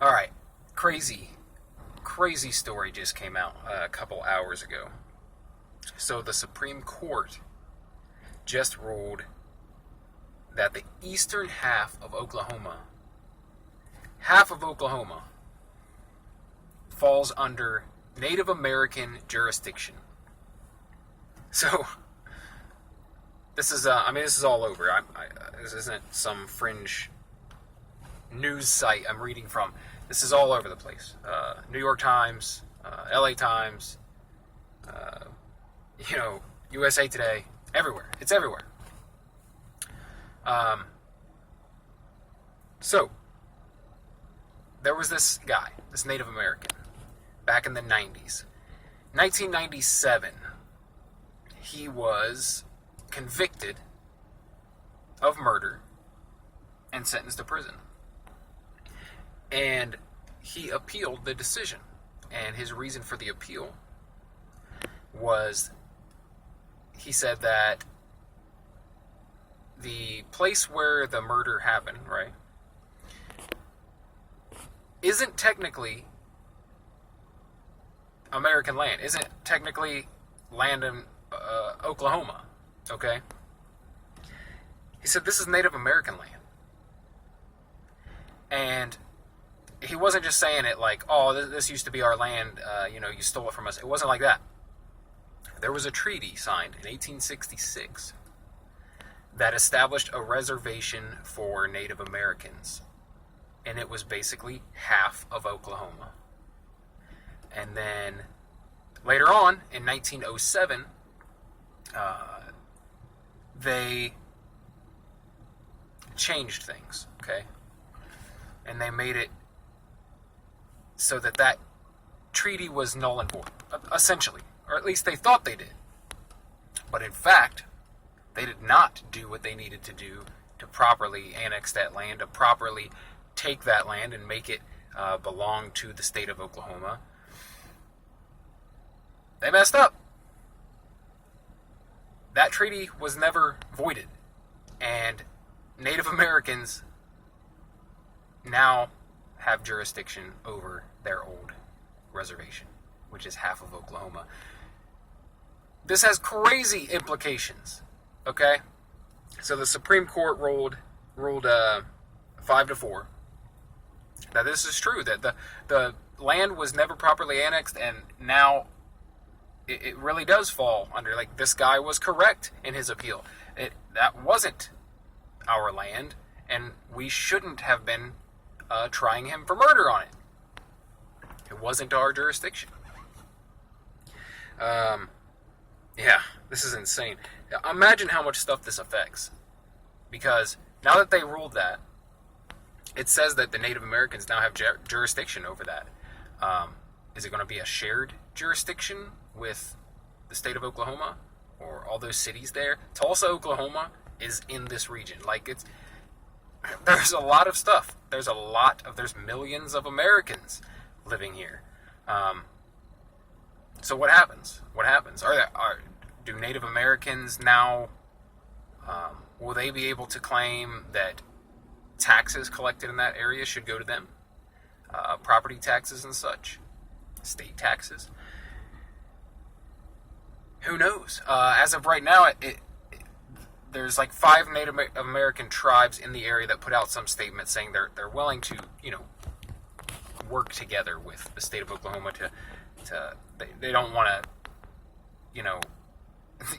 All right, crazy, crazy story just came out a couple hours ago. So the Supreme Court just ruled that the eastern half of Oklahoma, falls under Native American jurisdiction. So this is, this is all over. This isn't some fringe news site I'm reading from. This is all over the place. New York Times, LA Times, USA Today, everywhere. It's everywhere. So, there was this guy, this Native American, back in the 90s. 1997, he was convicted of murder and sentenced to prison. And he appealed the decision. And his reason for the appeal was, he said that the place where the murder happened, right, isn't technically American land, isn't technically land in Oklahoma, okay? He said this is Native American land. And he wasn't just saying it like, oh, this used to be our land, you stole it from us. It wasn't like that. There was a treaty signed in 1866 that established a reservation for Native Americans. And it was basically half of Oklahoma. And then later on, in 1907, they changed things, okay? And they made it so that treaty was null and void, essentially. Or at least they thought they did. But in fact, they did not do what they needed to do to properly annex that land, to properly take that land and make it belong to the state of Oklahoma. They messed up. That treaty was never voided. And Native Americans now have jurisdiction over their old reservation, which is half of Oklahoma. This has crazy implications, okay? So the Supreme Court ruled 5-4 that this is true, that the land was never properly annexed, and now it really does fall under, like, this guy was correct in his appeal. That wasn't our land, and we shouldn't have been trying him for murder on it. It wasn't our jurisdiction. Yeah, this is insane. Imagine how much stuff this affects. Because now that they ruled that, it says that the Native Americans now have jurisdiction over that. Is it going to be a shared jurisdiction with the state of Oklahoma? Or all those cities there? Tulsa, Oklahoma is in this region. There's a lot of stuff. There's millions of Americans living here. So what happens? What happens? Do Native Americans now, will they be able to claim that taxes collected in that area should go to them? Property taxes and such? State taxes? Who knows? As of right now, there's like 5 Native American tribes in the area that put out some statement saying they're willing to, work together with the state of Oklahoma they don't want to,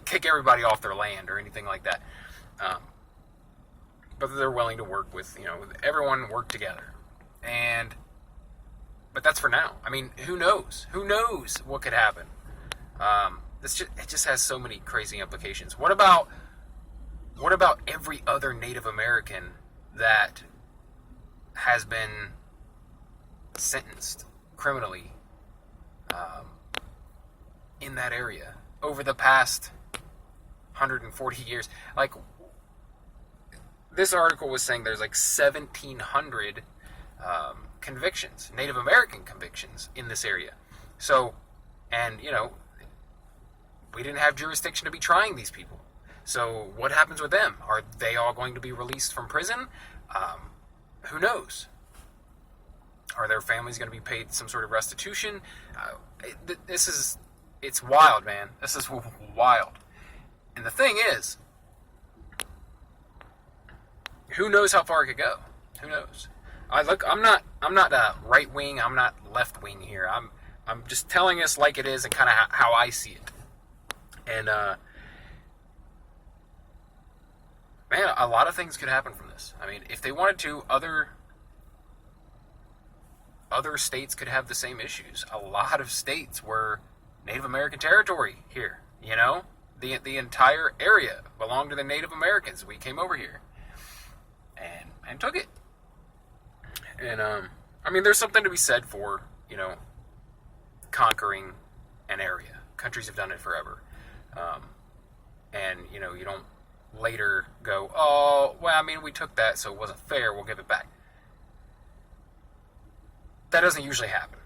kick everybody off their land or anything like that. But they're willing to work with, everyone work together. But that's for now. I mean, who knows? Who knows what could happen? It just has so many crazy implications. What about every other Native American that has been sentenced criminally in that area over the past 140 years? Like, this article was saying there's like 1,700 convictions, Native American convictions in this area. So, and we didn't have jurisdiction to be trying these people. So what happens with them? Are they all going to be released from prison? Who knows? Are their families going to be paid some sort of restitution? It's wild, man. This is wild. And the thing is, who knows how far it could go? Who knows? I'm not right wing. I'm not left wing here. I'm just telling us like it is and kind of how I see it. And man, a lot of things could happen from this. I mean, if they wanted to, other states could have the same issues. A lot of states were Native American territory here. You know, the entire area belonged to the Native Americans. We came over here and took it. And I mean, there's something to be said for, you know, conquering an area. Countries have done it forever. And, you know, you don't later go, oh, well, I mean, we took that, so it wasn't fair, we'll give it back. That doesn't usually happen.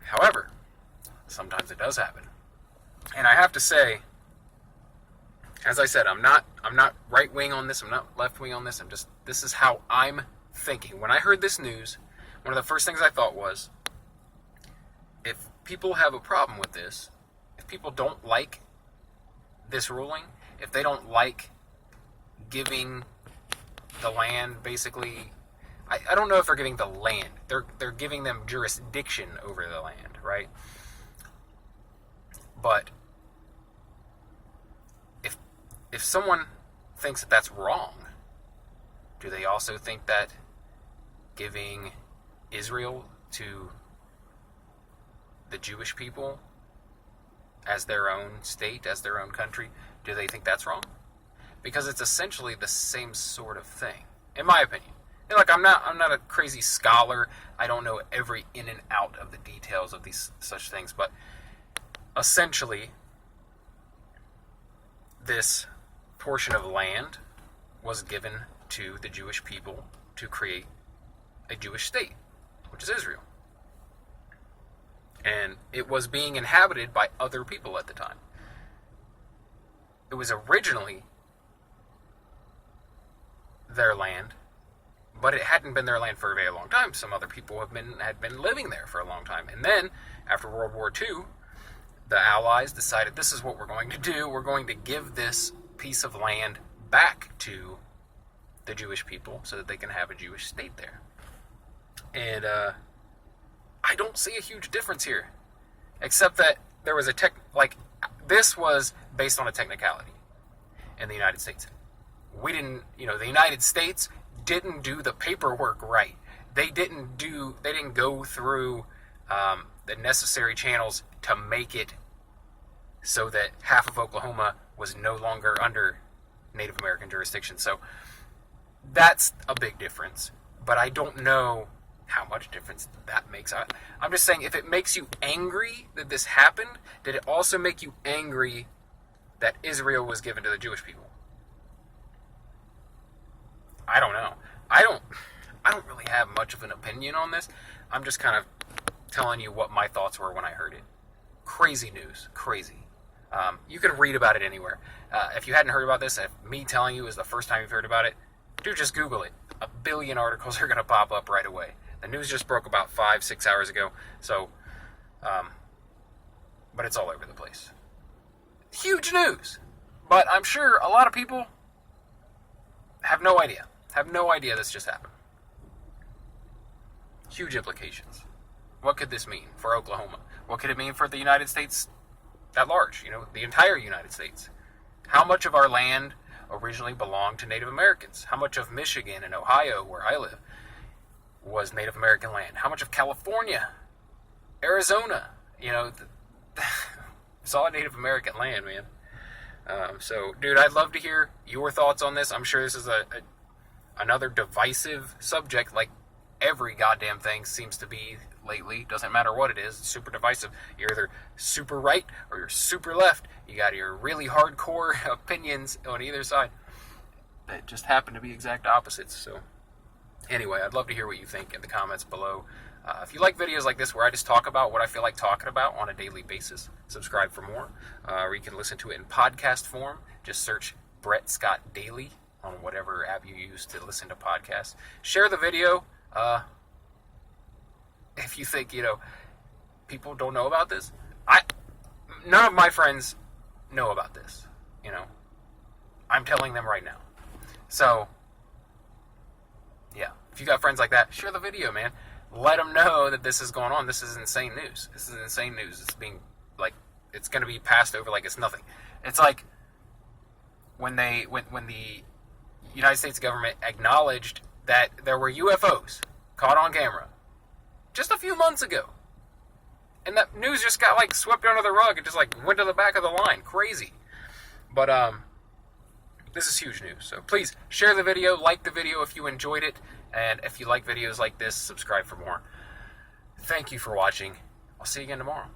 However, sometimes it does happen. And I have to say, as I said, I'm not right wing on this, I'm not left wing on this, this is how I'm thinking. When I heard this news, one of the first things I thought was, if people have a problem with this, if people don't like this ruling, if they don't like giving the land, basically, I don't know if they're giving the land, they're giving them jurisdiction over the land, right? But if someone thinks that that's wrong, do they also think that giving Israel to the Jewish people as their own state, as their own country, do they think that's wrong? Because it's essentially the same sort of thing, in my opinion. And like, I'm not a crazy scholar. I don't know every in and out of the details of these such things, but essentially, this portion of land was given to the Jewish people to create a Jewish state, which is Israel. And it was being inhabited by other people at the time. It was originally their land, but it hadn't been their land for a very long time. Some other people had been living there for a long time. And then, after World War II, the Allies decided, this is what we're going to do. We're going to give this piece of land back to the Jewish people so that they can have a Jewish state there. And I don't see a huge difference here, except that there was this was based on a technicality in the United States. The United States didn't do the paperwork right. They didn't go through the necessary channels to make it so that half of Oklahoma was no longer under Native American jurisdiction. So that's a big difference. But I don't know how much difference that makes. I'm just saying, if it makes you angry that this happened, did it also make you angry that Israel was given to the Jewish people? I don't know. I don't really have much of an opinion on this. I'm just kind of telling you what my thoughts were when I heard it. Crazy news. Crazy. You can read about it anywhere. If you hadn't heard about this, if me telling you is the first time you've heard about it, dude, just Google it. 1 billion articles are going to pop up right away. The news just broke about 5-6 hours ago, so, but it's all over the place. Huge news! But I'm sure a lot of people have no idea this just happened. Huge implications. What could this mean for Oklahoma? What could it mean for the United States at large? The entire United States. How much of our land originally belonged to Native Americans? How much of Michigan and Ohio, where I live, was Native American land? How much of California, Arizona, it's all Native American land, man. So, dude, I'd love to hear your thoughts on this. I'm sure this is another divisive subject, like every goddamn thing seems to be lately. Doesn't matter what it is, it's super divisive. You're either super right or you're super left. You got your really hardcore opinions on either side that just happen to be exact opposites. So anyway, I'd love to hear what you think in the comments below. If you like videos like this where I just talk about what I feel like talking about on a daily basis, subscribe for more. Or you can listen to it in podcast form. Just search Brett Scott Daily on whatever app you use to listen to podcasts. Share the video. if you think, people don't know about this, none of my friends know about this. I'm telling them right now. So, yeah, if you got friends like that, share the video, man. Let them know that this is going on. This is insane news. This is insane news. It's being, it's going to be passed over like it's nothing. It's like when the United States government acknowledged that there were UFOs caught on camera just a few months ago. And that news just got, swept under the rug and just, went to the back of the line. Crazy. But, this is huge news. So please share the video, like the video if you enjoyed it, and if you like videos like this, subscribe for more. Thank you for watching. I'll see you again tomorrow.